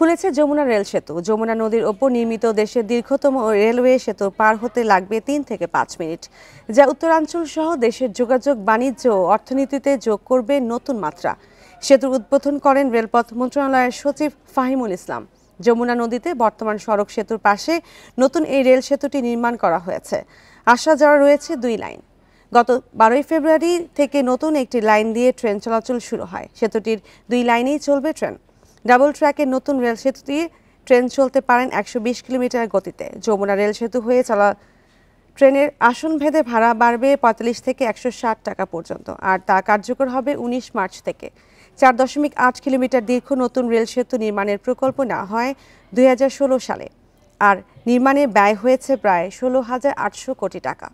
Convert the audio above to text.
খুলেছে যমুনা রেল সেতু। যমুনা নদীর ওপর নির্মিত দেশের দীর্ঘতম রেলওয়ে সেতু পার হতে লাগবে 3 থেকে 5 মিনিট, যা উত্তরাঞ্চল সহ দেশের যোগাযোগ, বাণিজ্য ও অর্থনীতিতে যোগ করবে নতুন মাত্রা। সেতুর উদ্বোধন করেন রেলপথ মন্ত্রণালয়ের সচিব ফাহিমুল ইসলাম। যমুনা নদীতে বর্তমান সড়ক সেতুর পাশে নতুন এই রেল সেতুটি নির্মাণ করা হয়েছে। আসা যাওয়া রয়েছে 2 লাইন। গত 12 ফেব্রুয়ারি থেকে নতুন একটি লাইন দিয়ে ট্রেন চলাচল শুরু হয়। সেতুটির 2 লাইনেই চলবে ট্রেন। ডাবল ট্র্যাকের নতুন রেল সেতু দিয়ে ট্রেন চলতে পারেন 120 কিলোমিটার গতিতে। যমুনা রেল সেতু হয়ে চলা ট্রেনের আসন ভেদে ভাড়া বাড়বে 45 থেকে 160 টাকা পর্যন্ত, আর তা কার্যকর হবে 19 মার্চ থেকে। 4.8 কিলোমিটার দীর্ঘ নতুন রেল সেতু নির্মাণের প্রকল্প নেওয়া হয় 2016 সালে, আর নির্মাণে ব্যয় হয়েছে প্রায় 16,800 কোটি টাকা।